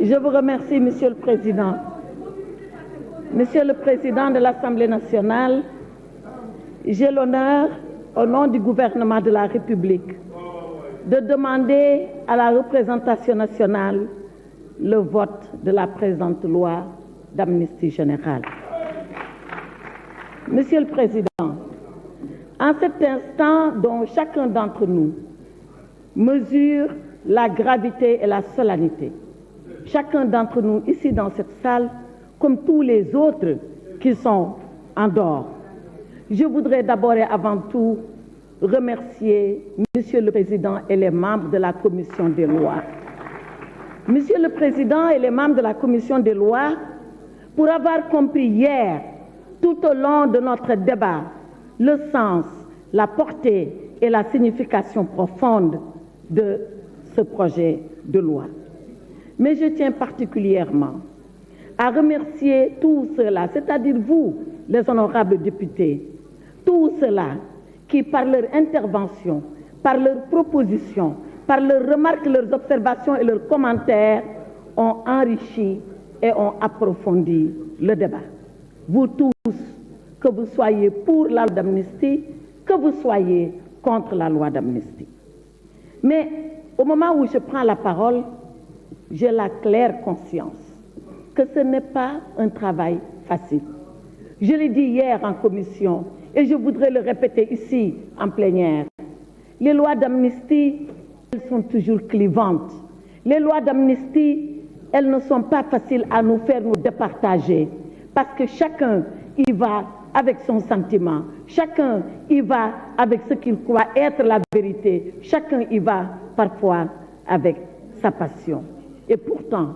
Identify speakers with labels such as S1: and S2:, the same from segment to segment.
S1: Je vous remercie, Monsieur le Président. Monsieur le Président de l'Assemblée nationale, j'ai l'honneur, au nom du gouvernement de la République, de demander à la représentation nationale le vote de la présente loi d'amnistie générale. Monsieur le Président, en cet instant dont chacun d'entre nous mesure la gravité et la solennité, chacun d'entre nous ici dans cette salle, comme tous les autres qui sont en dehors, je voudrais d'abord et avant tout remercier Monsieur le Président et les membres de la Commission des lois. Monsieur le Président et les membres de la Commission des lois, pour avoir compris hier, tout au long de notre débat, le sens, la portée et la signification profonde de ce projet de loi. Mais je tiens particulièrement à remercier tous ceux-là, c'est-à-dire vous, les honorables députés, tous ceux-là qui, par leur intervention, par leurs propositions, par leurs remarques, leurs observations et leurs commentaires, ont enrichi et ont approfondi le débat. Vous tous, que vous soyez pour la loi d'amnistie, que vous soyez contre la loi d'amnistie. Mais au moment où je prends la parole, j'ai la claire conscience que ce n'est pas un travail facile. Je l'ai dit hier en commission et je voudrais le répéter ici en plénière. Les lois d'amnistie, elles sont toujours clivantes. Les lois d'amnistie, elles ne sont pas faciles à nous faire nous départager parce que chacun y va avec son sentiment, chacun y va avec ce qu'il croit être la vérité, chacun y va parfois avec sa passion. Et pourtant,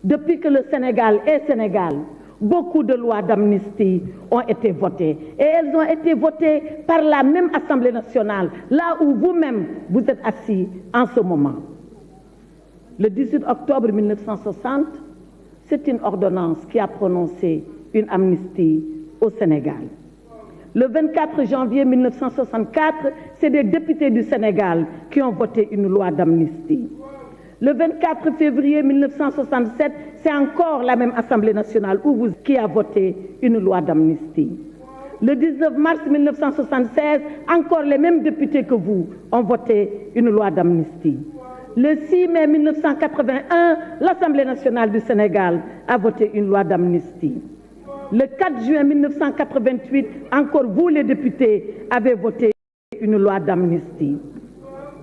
S1: depuis que le Sénégal est Sénégal, beaucoup de lois d'amnistie ont été votées. Et elles ont été votées par la même Assemblée nationale, là où vous-même vous êtes assis en ce moment. Le 18 octobre 1960, c'est une ordonnance qui a prononcé une amnistie au Sénégal. Le 24 janvier 1964, c'est des députés du Sénégal qui ont voté une loi d'amnistie. Le 24 février 1967, c'est encore la même Assemblée nationale qui a voté une loi d'amnistie. Le 19 mars 1976, encore les mêmes députés que vous ont voté une loi d'amnistie. Le 6 mai 1981, l'Assemblée nationale du Sénégal a voté une loi d'amnistie. Le 4 juin 1988, encore vous les députés avez voté une loi d'amnistie.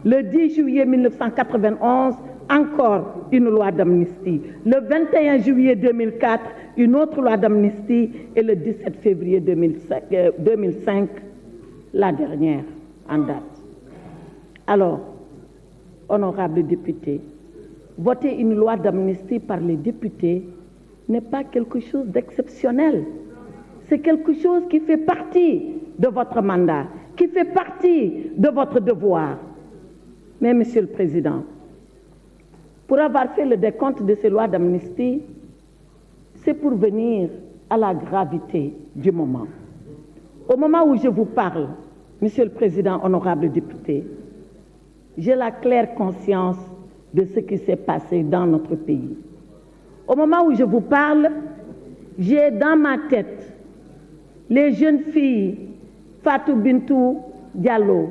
S1: Le 10 juillet 1991, encore une loi d'amnistie. Le 21 juillet 2004, une autre loi d'amnistie et le 17 février 2005, la dernière en date. Alors, honorables députés, voter une loi d'amnistie par les députés n'est pas quelque chose d'exceptionnel. C'est quelque chose qui fait partie de votre mandat, qui fait partie de votre devoir. Mais, Monsieur le Président, pour avoir fait le décompte de ces lois d'amnistie, c'est pour venir à la gravité du moment. Au moment où je vous parle, Monsieur le Président, honorable député, j'ai la claire conscience de ce qui s'est passé dans notre pays. Au moment où je vous parle, j'ai dans ma tête les jeunes filles Fatou Bintou Diallo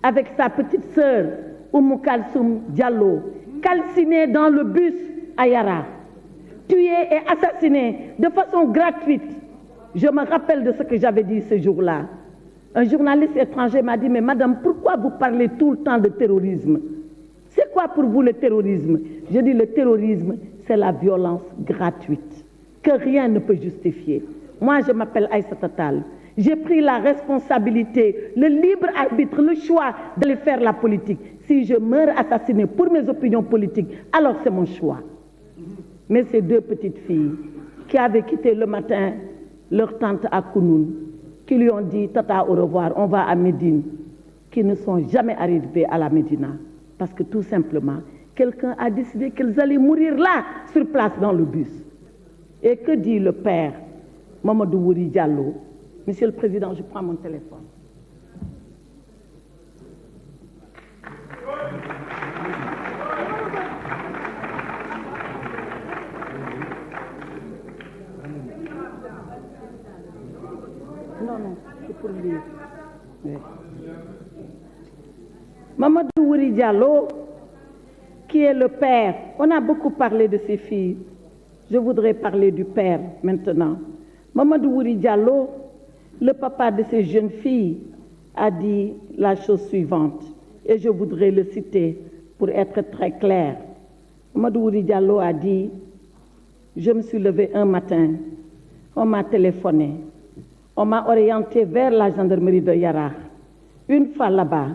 S1: avec sa petite sœur Oumou Kalsoum Diallo, calcinées dans le bus à Yara, tuées et assassinées de façon gratuite. Je me rappelle de ce que j'avais dit ce jour-là. Un journaliste étranger m'a dit « Mais madame, pourquoi vous parlez tout le temps de terrorisme? C'est quoi pour vous le terrorisme ?» Je dis « Le terrorisme, c'est la violence gratuite, que rien ne peut justifier. » Moi, je m'appelle Aïssata Tall. J'ai pris la responsabilité, le libre arbitre, le choix d'aller faire la politique. Si je meurs assassinée pour mes opinions politiques, alors c'est mon choix. Mais ces deux petites filles qui avaient quitté le matin leur tante à Kounoun, qui lui ont dit « Tata, au revoir, on va à Médine », qui ne sont jamais arrivées à la Médina. Parce que tout simplement, quelqu'un a décidé qu'elles allaient mourir là, sur place dans le bus. Et que dit le père, Mamadou Wouri Diallo? Monsieur le Président, je prends mon téléphone. Oui. Mamadou Wuri Diallo, qui est le père, on a beaucoup parlé de ses filles, je voudrais parler du père maintenant. Mamadou Wuri Diallo, le papa de ces jeunes filles, a dit la chose suivante, et je voudrais le citer pour être très clair. Mamadou Wuri Diallo a dit, je me suis levée un matin, on m'a téléphoné, on m'a orienté vers la gendarmerie de Yara. Une fois là-bas,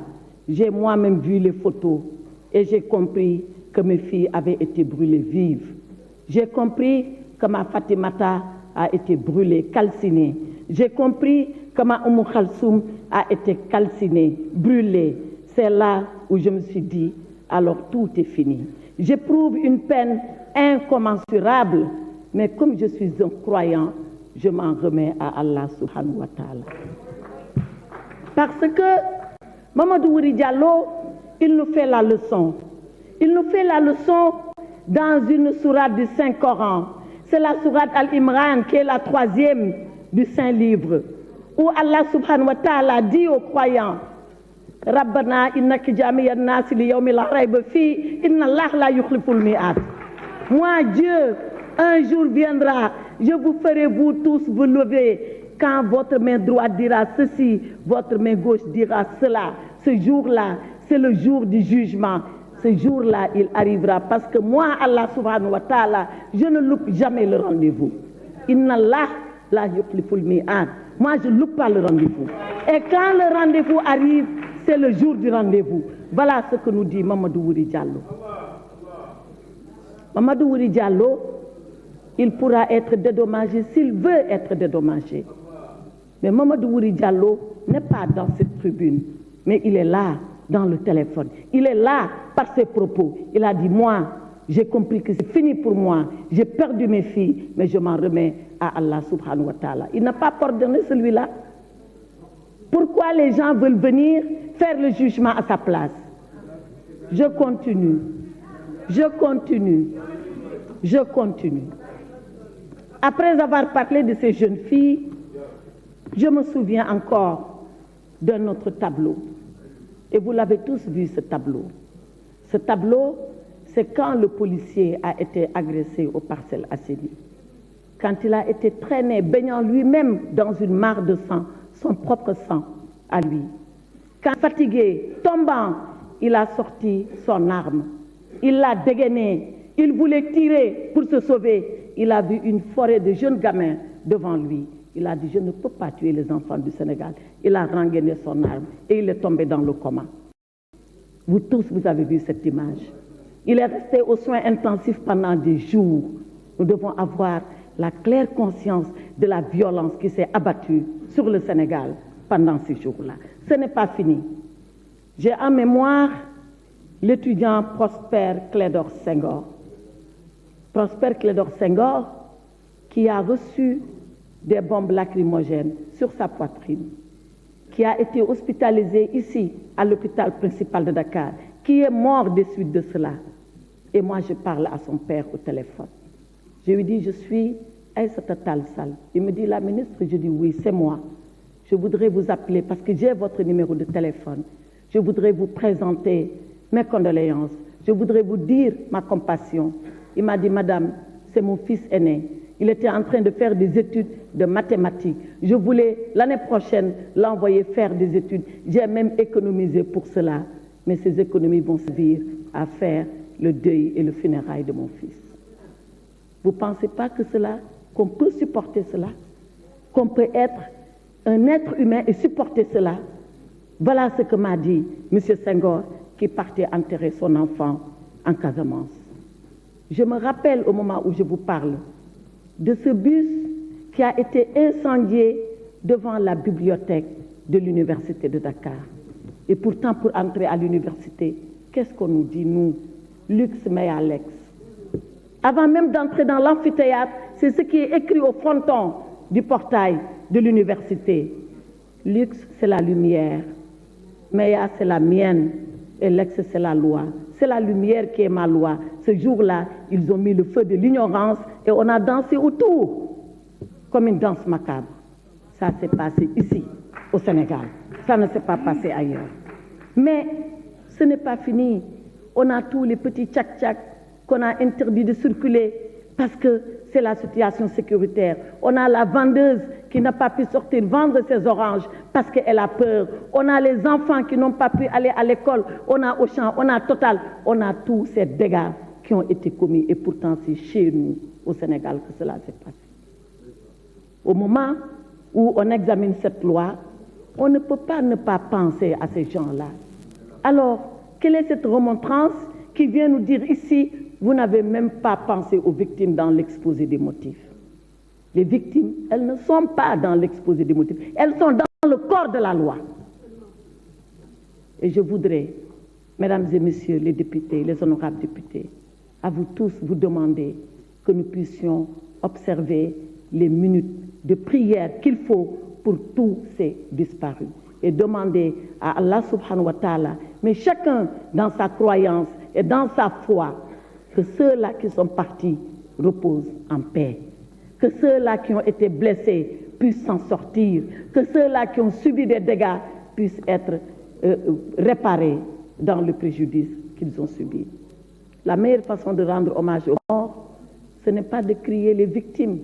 S1: j'ai moi-même vu les photos et j'ai compris que mes filles avaient été brûlées vives. J'ai compris que ma Fatimata a été brûlée, calcinée. J'ai compris que ma Oumou Khalsoum a été calcinée, brûlée. C'est là où je me suis dit, alors tout est fini. J'éprouve une peine incommensurable, mais comme je suis un croyant, je m'en remets à Allah subhanahu wa ta'ala. Parce que Mamadou Wuri Diallo, il nous fait la leçon. Il nous fait la leçon dans une sourate du Saint-Coran. C'est la sourate Al-Imran qui est la 3e du Saint-Livre, où Allah subhanahu wa ta'ala dit aux croyants, Rabbana innaka jami'an nas li yawmin la rayba fi inna Allah la yukhliful mi'ad. Moi, Dieu, un jour viendra, je vous ferai vous tous vous lever. Quand votre main droite dira ceci, votre main gauche dira cela. Ce jour-là, c'est le jour du jugement. Ce jour-là, il arrivera. Parce que moi, Allah subhanahu wa ta'ala, je ne loupe jamais le rendez-vous. Inna Allah la yukhliful mi'ad. Moi, je ne loupe pas le rendez-vous. Et quand le rendez-vous arrive, c'est le jour du rendez-vous. Voilà ce que nous dit Mamadou Wuri Diallo. Mamadou Wuri Diallo, il pourra être dédommagé s'il veut être dédommagé. Mais Mamadou Wuri Diallo n'est pas dans cette tribune, mais il est là, dans le téléphone. Il est là par ses propos. Il a dit, moi, j'ai compris que c'est fini pour moi. J'ai perdu mes filles, mais je m'en remets à Allah subhanahu wa ta'ala. Il n'a pas pardonné celui-là. Pourquoi les gens veulent venir faire le jugement à sa place? Je continue. Je continue. Je continue. Après avoir parlé de ces jeunes filles, je me souviens encore d'un autre tableau. Et vous l'avez tous vu, ce tableau. Ce tableau, c'est quand le policier a été agressé au Parcelles Assainies. Quand il a été traîné, baignant lui-même dans une mare de sang, son propre sang à lui. Quand fatigué, tombant, il a sorti son arme. Il l'a dégainée. Il voulait tirer pour se sauver. Il a vu une forêt de jeunes gamins devant lui. Il a dit, je ne peux pas tuer les enfants du Sénégal. Il a rengainé son arme et il est tombé dans le coma. Vous tous, vous avez vu cette image. Il est resté aux soins intensifs pendant des jours. Nous devons avoir la claire conscience de la violence qui s'est abattue sur le Sénégal pendant ces jours-là. Ce n'est pas fini. J'ai en mémoire l'étudiant Prosper Clédor Senghor. Prosper Clédor Senghor qui a reçu des bombes lacrymogènes sur sa poitrine, qui a été hospitalisé ici à l'hôpital principal de Dakar, qui est mort des suites de cela. Et moi, je parle à son père au téléphone. Je lui dis, je suis Aïssata Tall Sall. Il me dit, la ministre, je dis, oui, c'est moi. Je voudrais vous appeler parce que j'ai votre numéro de téléphone. Je voudrais vous présenter mes condoléances. Je voudrais vous dire ma compassion. Il m'a dit, madame, c'est mon fils aîné. Il était en train de faire des études de mathématiques. Je voulais l'année prochaine l'envoyer faire des études. J'ai même économisé pour cela. Mais ces économies vont servir à faire le deuil et le funérail de mon fils. Vous ne pensez pas que qu'on peut supporter cela? Qu'on peut être un être humain et supporter cela? Voilà ce que m'a dit M. Senghor qui partait enterrer son enfant en Casamance. Je me rappelle au moment où je vous parle de ce bus qui a été incendié devant la bibliothèque de l'université de Dakar. Et pourtant, pour entrer à l'université, qu'est-ce qu'on nous dit, nous, Lux mea lex? Avant même d'entrer dans l'amphithéâtre, c'est ce qui est écrit au fronton du portail de l'université. Lux, c'est la lumière. Mea, c'est la mienne. Et lex, c'est la loi. C'est la lumière qui est ma loi. Ce jour-là, ils ont mis le feu de l'ignorance et on a dansé autour, comme une danse macabre. Ça s'est passé ici. au Sénégal. Ça ne s'est pas passé ailleurs. Mais ce n'est pas fini. On a tous les petits tchak-tchak qu'on a interdit de circuler parce que c'est la situation sécuritaire. On a la vendeuse qui n'a pas pu sortir vendre ses oranges parce qu'elle a peur. On a les enfants qui n'ont pas pu aller à l'école. On a Auchan, on a Total. On a tous ces dégâts qui ont été commis. Et pourtant, c'est chez nous, au Sénégal, que cela s'est passé. Au moment où on examine cette loi, on ne peut pas ne pas penser à ces gens-là. Alors, quelle est cette remontrance qui vient nous dire ici, vous n'avez même pas pensé aux victimes dans l'exposé des motifs? Les victimes, elles ne sont pas dans l'exposé des motifs, elles sont dans le corps de la loi. Et je voudrais, mesdames et messieurs les députés, les honorables députés, à vous tous vous demander que nous puissions observer les minutes de prière qu'il faut pour tous ces disparus et demander à Allah subhanahu wa ta'ala, mais chacun dans sa croyance et dans sa foi, que ceux-là qui sont partis reposent en paix, que ceux-là qui ont été blessés puissent s'en sortir, que ceux-là qui ont subi des dégâts puissent être réparés dans le préjudice qu'ils ont subi. La meilleure façon de rendre hommage aux morts, ce n'est pas de crier les victimes.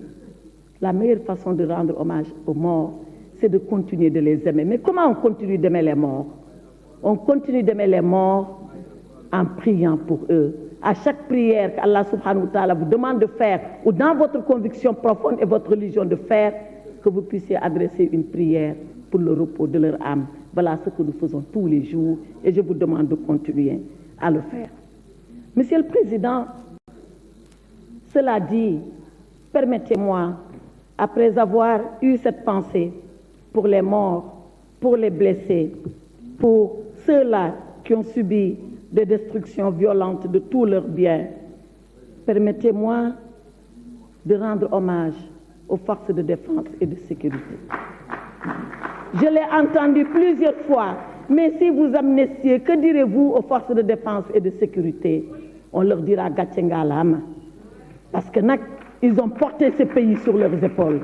S1: La meilleure façon de rendre hommage aux morts, c'est de continuer de les aimer. Mais comment on continue d'aimer les morts? On continue d'aimer les morts en priant pour eux. À chaque prière qu'Allah subhanahu wa ta'ala vous demande de faire, ou dans votre conviction profonde et votre religion de faire, que vous puissiez adresser une prière pour le repos de leur âme. Voilà ce que nous faisons tous les jours et je vous demande de continuer à le faire. Monsieur le Président, cela dit, permettez-moi, après avoir eu cette pensée pour les morts, pour les blessés, pour ceux-là qui ont subi des destructions violentes de tous leurs biens, permettez-moi de rendre hommage aux forces de défense et de sécurité. Je l'ai entendu plusieurs fois, mais si vous amnestiez, que direz-vous aux forces de défense et de sécurité? On leur dira Gatchengalama. Parce que ils ont porté ce pays sur leurs épaules.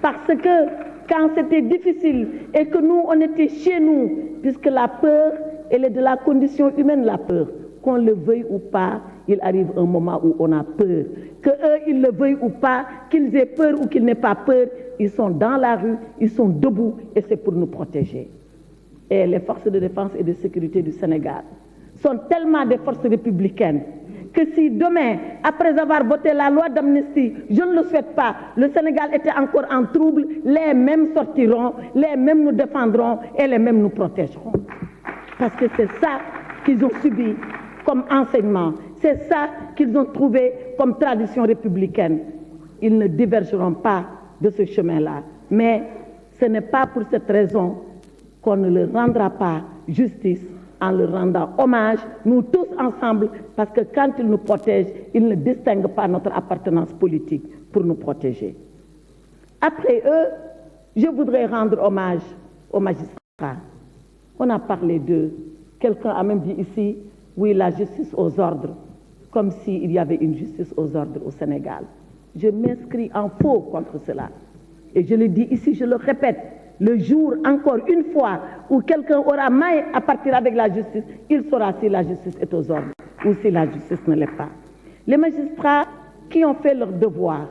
S1: Parce que quand c'était difficile et que nous, on était chez nous, puisque la peur, elle est de la condition humaine, la peur. Qu'on le veuille ou pas, il arrive un moment où on a peur. Que eux, ils le veuillent ou pas, qu'ils aient peur ou qu'ils n'aient pas peur, ils sont dans la rue, ils sont debout et c'est pour nous protéger. Et les forces de défense et de sécurité du Sénégal sont tellement des forces républicaines que si demain, après avoir voté la loi d'amnistie, je ne le souhaite pas, le Sénégal était encore en trouble, les mêmes sortiront, les mêmes nous défendront et les mêmes nous protégeront. Parce que c'est ça qu'ils ont subi comme enseignement, c'est ça qu'ils ont trouvé comme tradition républicaine. Ils ne divergeront pas de ce chemin-là. Mais ce n'est pas pour cette raison qu'on ne leur rendra pas justice en leur rendant hommage, nous tous ensemble, parce que quand ils nous protègent, ils ne distinguent pas notre appartenance politique pour nous protéger. Après eux, je voudrais rendre hommage aux magistrats. On a parlé d'eux. Quelqu'un a même dit ici, oui, la justice aux ordres, comme s'il y avait une justice aux ordres au Sénégal. Je m'inscris en faux contre cela. Et je le dis ici, je le répète, le jour, encore une fois, où quelqu'un aura maille à partir avec la justice, il saura si la justice est aux ordres ou si la justice ne l'est pas. Les magistrats qui ont fait leur devoir,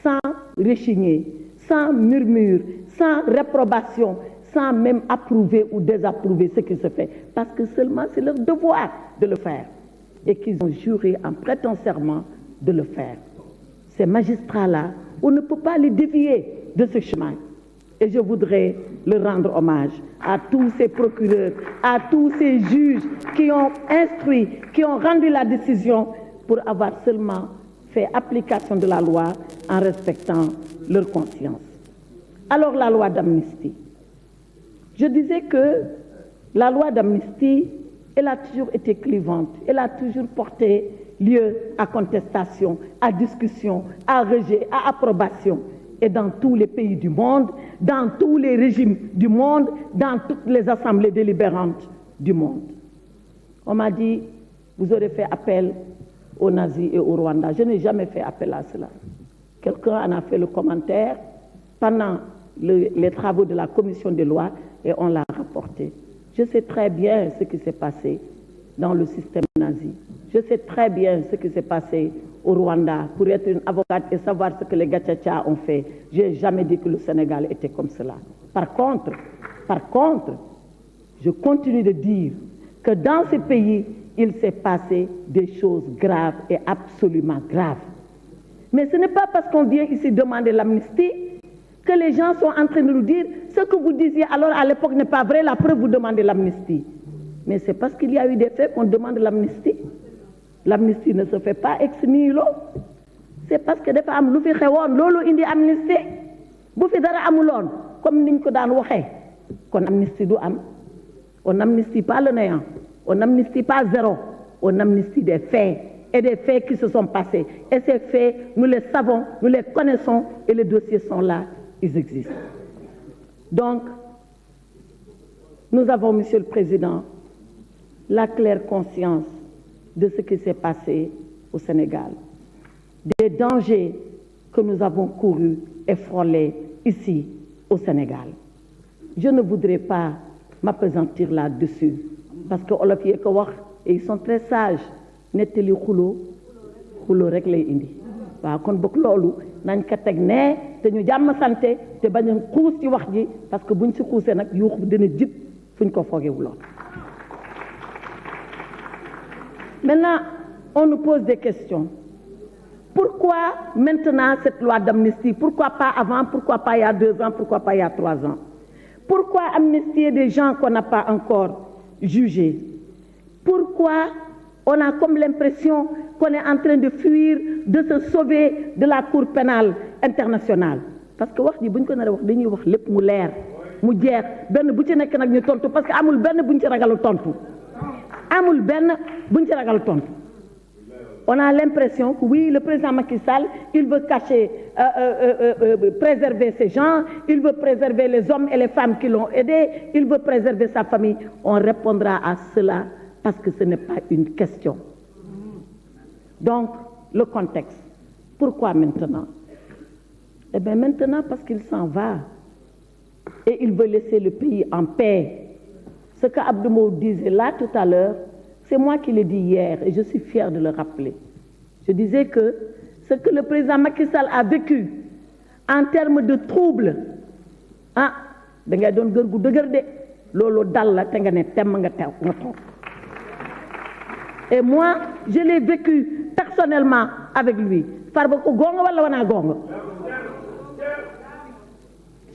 S1: sans rechigner, sans murmure, sans réprobation, sans même approuver ou désapprouver ce qui se fait, parce que seulement c'est leur devoir de le faire, et qu'ils ont juré en prêtant serment de le faire. Ces magistrats-là, on ne peut pas les dévier de ce chemin. Et je voudrais leur rendre hommage à tous ces procureurs, à tous ces juges qui ont instruit, qui ont rendu la décision pour avoir seulement fait application de la loi en respectant leur conscience. Alors la loi d'amnistie. Je disais que la loi d'amnistie, elle a toujours été clivante, elle a toujours porté lieu à contestation, à discussion, à rejet, à approbation. Et dans tous les pays du monde, dans tous les régimes du monde, dans toutes les assemblées délibérantes du monde. On m'a dit, vous aurez fait appel aux nazis et au Rwanda. Je n'ai jamais fait appel à cela. Quelqu'un en a fait le commentaire pendant les travaux de la commission des lois et on l'a rapporté. Je sais très bien ce qui s'est passé dans le système nazi. Je sais très bien ce qui s'est passé au Rwanda pour être une avocate et savoir ce que les Gachacha ont fait. Je n'ai jamais dit que le Sénégal était comme cela. Par contre, je continue de dire que dans ce pays, il s'est passé des choses graves et absolument graves. Mais ce n'est pas parce qu'on vient ici demander l'amnistie que les gens sont en train de nous dire ce que vous disiez alors à l'époque n'est pas vrai, la preuve vous demandez l'amnistie. Mais c'est parce qu'il y a eu des faits qu'on demande l'amnistie. L'amnistie ne se fait pas ex nihilo. C'est parce que dafa am lu fi xewoon loolu indi amnistie bu fi dara amuloon comme niñ ko daan waxee kon amnistie du am. On n'amnistie pas le néant, on n'amnistie pas zéro, on amnistie des faits et des faits qui se sont passés. Et ces faits, nous les savons, nous les connaissons et les dossiers sont là, ils existent. Donc, nous avons, Monsieur le Président, la claire conscience de ce qui s'est passé au Sénégal, des dangers que nous avons courus et frôlés ici au Sénégal. Je ne voudrais pas m'appesantir là-dessus parce que Olof yee ko wax et ils sont très sages nettali xuloo rek lay indi waaw kon bokk loolu nañ ko teg nee te ñu jàmm sante te bañ a xuus ci wax ji parce que buñ ci xuusee nag yuux bi dina jib fuñ ko foogewuloon. Maintenant, on nous pose des questions. Pourquoi maintenant cette loi d'amnistie? Pourquoi pas avant? Pourquoi pas il y a 2 ans? Pourquoi pas il y a 3 ans? Pourquoi amnistier des gens qu'on n'a pas encore jugés? Pourquoi on a comme l'impression qu'on est en train de fuir, de se sauver de la Cour pénale internationale? Parce que wax ji buñ ko nar a wax dañuy wax lépp mu leer mu jeex benn bu ci nekk nag ñu tontu parce que amul benn buñ ci ragalu tontu amul benn buñ ci ragalu tontu. On a l'impression que oui, le président Macky Sall, il veut cacher, préserver ces gens, il veut préserver les hommes et les femmes qui l'ont aidé, il veut préserver sa famille. On répondra à cela parce que ce n'est pas une question. Donc, le contexte. Pourquoi maintenant? Eh bien maintenant parce qu'il s'en va et il veut laisser le pays en paix. Ce que Abdou disait là tout à l'heure, c'est moi qui l'ai dit hier et je suis fière de le rappeler. Je disais que ce que le président Macky Sall a vécu en termes de troubles, ah, da ngay doon gër gu dëgër de loolu dal la te nga ne temm nga teew nga toog. Et moi, je l'ai vécu personnellement avec lui. Farba ko gonga wala wana gonga.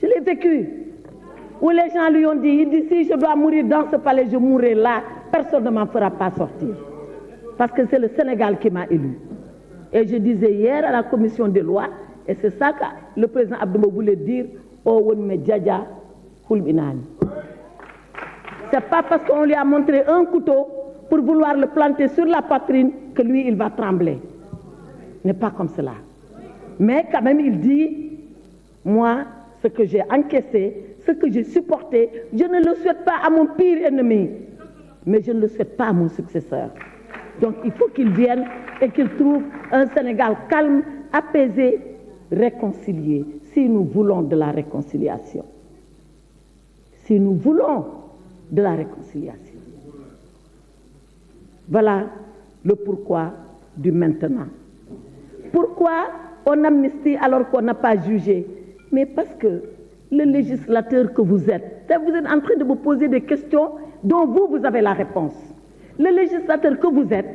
S1: Je l'ai vécu. Où les gens lui ont dit, il dit si je dois mourir dans ce palais, je mourrai là. Personne ne m'en fera pas sortir. Parce que c'est le Sénégal qui m'a élu. Et je disais hier à la commission des lois, et c'est ça que le président Abdou voulait dire, oh, c'est pas parce qu'on lui a montré un couteau pour vouloir le planter sur la poitrine que lui, il va trembler. Ce n'est pas comme cela. Mais quand même, il dit, moi, ce que j'ai encaissé, ce que j'ai supporté, je ne le souhaite pas à mon pire ennemi. Mais je ne le souhaite pas à mon successeur. Donc il faut qu'il vienne et qu'il trouve un Sénégal calme, apaisé, réconcilié, si nous voulons de la réconciliation. Si nous voulons de la réconciliation. Voilà le pourquoi du maintenant. Pourquoi on amnistie alors qu'on n'a pas jugé? Mais parce que le législateur que vous êtes en train de vous poser des questions dont vous avez la réponse. Le législateur que vous êtes,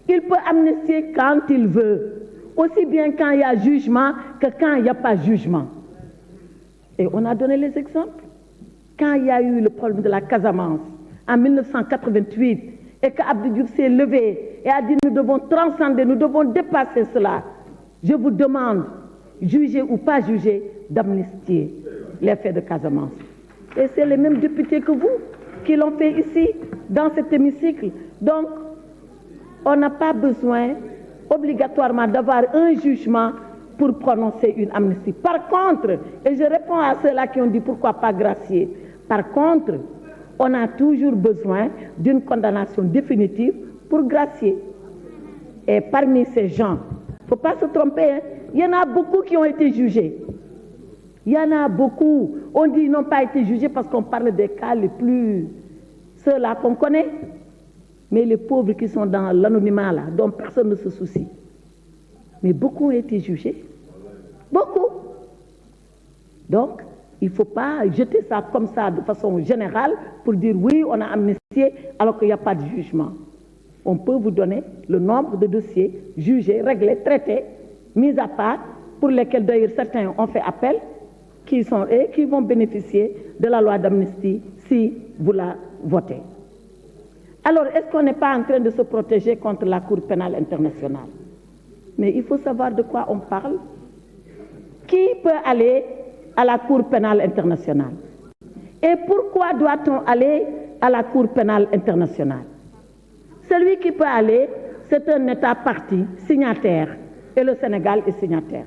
S1: il peut amnistier quand il veut, aussi bien quand il y a jugement que quand il n'y a pas jugement. Et on a donné les exemples. Quand il y a eu le problème de la Casamance en 1988 et qu'Abdou Diouf s'est levé et a dit nous devons transcender, nous devons dépasser cela. Je vous demande, juger ou pas juger, d'amnistier les faits de Casamance. Et c'est les mêmes députés que vous qui l'ont fait ici, dans cet hémicycle. Donc, on n'a pas besoin obligatoirement d'avoir un jugement pour prononcer une amnistie. Par contre, et je réponds à ceux-là qui ont dit pourquoi pas gracier, par contre, on a toujours besoin d'une condamnation définitive pour gracier. Et parmi ces gens, il ne faut pas se tromper, hein, il y en a beaucoup qui ont été jugés. Il y en a beaucoup. On dit qu'ils n'ont pas été jugés parce qu'on parle des cas les plus... ceux-là qu'on connaît. Mais les pauvres qui sont dans l'anonymat, là, dont personne ne se soucie. Mais beaucoup ont été jugés. Beaucoup. Donc, il ne faut pas jeter ça comme ça de façon générale pour dire oui, on a amnistié alors qu'il n'y a pas de jugement. On peut vous donner le nombre de dossiers jugés, réglés, traités, mis à part, pour lesquels d'ailleurs certains ont fait appel, qui vont bénéficier de la loi d'amnistie si vous la votez. Alors, est-ce qu'on n'est pas en train de se protéger contre la Cour pénale internationale? Mais il faut savoir de quoi on parle. Qui peut aller à la Cour pénale internationale? Et pourquoi doit-on aller à la Cour pénale internationale? Celui qui peut aller, c'est un État partie, signataire, et le Sénégal est signataire.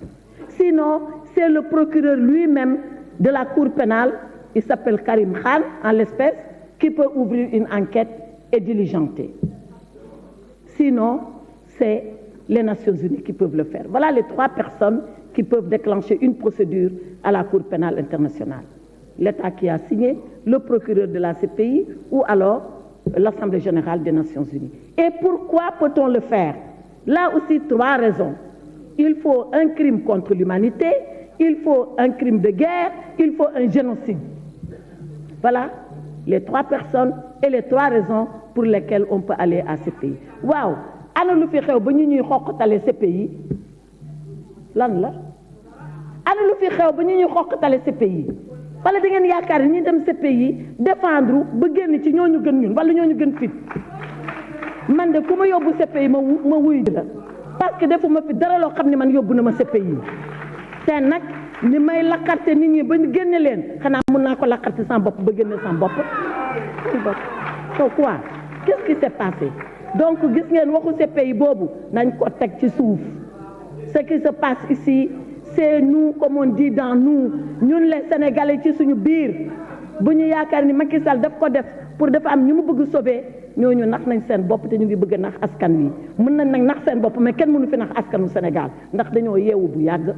S1: Sinon, c'est le procureur lui-même de la Cour pénale, il s'appelle Karim Khan en l'espèce, qui peut ouvrir une enquête et diligenter. Sinon, c'est les Nations Unies qui peuvent le faire. Voilà les 3 personnes qui peuvent déclencher une procédure à la Cour pénale internationale. L'État qui a signé, le procureur de la CPI ou alors l'Assemblée générale des Nations Unies. Et pourquoi peut-on le faire? Là aussi, 3 raisons. Il faut un crime contre l'humanité, il faut un crime de guerre, il faut un génocide. Voilà les 3 personnes et les 3 raisons pour lesquelles on peut aller à ces pays. Waaw, ana lu fi xew ba ñu ñuy xoqatale ces pays? Lan la? Ana lu fi xew ba ñu ñuy xoqatale ces pays? Wala da ngeen yaakaar ni ñi dem ces pays défendre ba génn ci ñooñu gën ñun wala ñooñu gën fit? Man de ku ma yóbbu ces pays ma wuy la. Parce que defuma fi dara loo xam ne man yóbbu na ma ces pays. Te nag ni may lakkarte nit ñi ba ñu génne leen xanaa mun naa ko lakkarte sans bopp ba génne sans bopp. Pourquoi? Qu'est-ce qui s'est passé? Donc gis ngeen waxu ces pays boobu nañ ko teg ci suuf. Ce qui se passe ici, c'est nous, comme on dit dans nous, ñun les Sénégalais ci suñu biir bu ñu yaakaar ni Macky Sall daf ko def pour dafa am ñu mu bëgg sauver ñooñu nax nañ seen bopp te ñu ngi bëgg a nax askan wi mën nañ nag nax seen bopp mais kenn mënu fi nax askanu Sénégal ndax dañoo yeewu bu yàgg.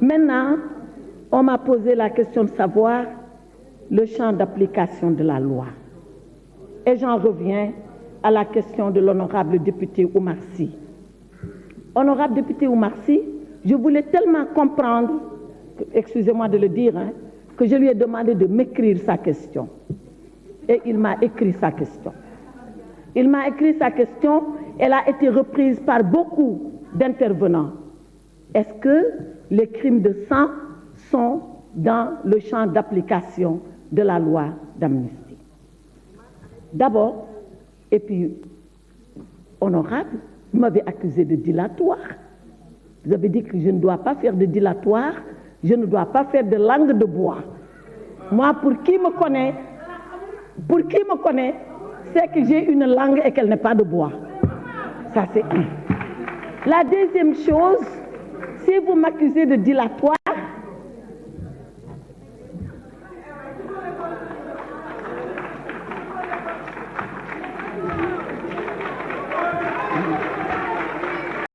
S1: Maintenant, on m'a posé la question de savoir le champ d'application de la loi. Et j'en reviens à la question de l'honorable député Oumar Sy. Honorable député Oumar Sy, je voulais tellement comprendre, excusez-moi de le dire, que je lui ai demandé de m'écrire sa question. Et il m'a écrit sa question. Il m'a écrit sa question, elle a été reprise par beaucoup d'intervenants. Est-ce que les crimes de sang sont dans le champ d'application de la loi d'amnistie? D'abord, et puis, honorable, vous m'avez accusé de dilatoire. Vous avez dit que je ne dois pas faire de dilatoire, je ne dois pas faire de langue de bois. Moi, pour qui me connaît, c'est que j'ai une langue et qu'elle n'est pas de bois. Ça, c'est un. La deuxième chose, si vous m'accusez de dilatoire,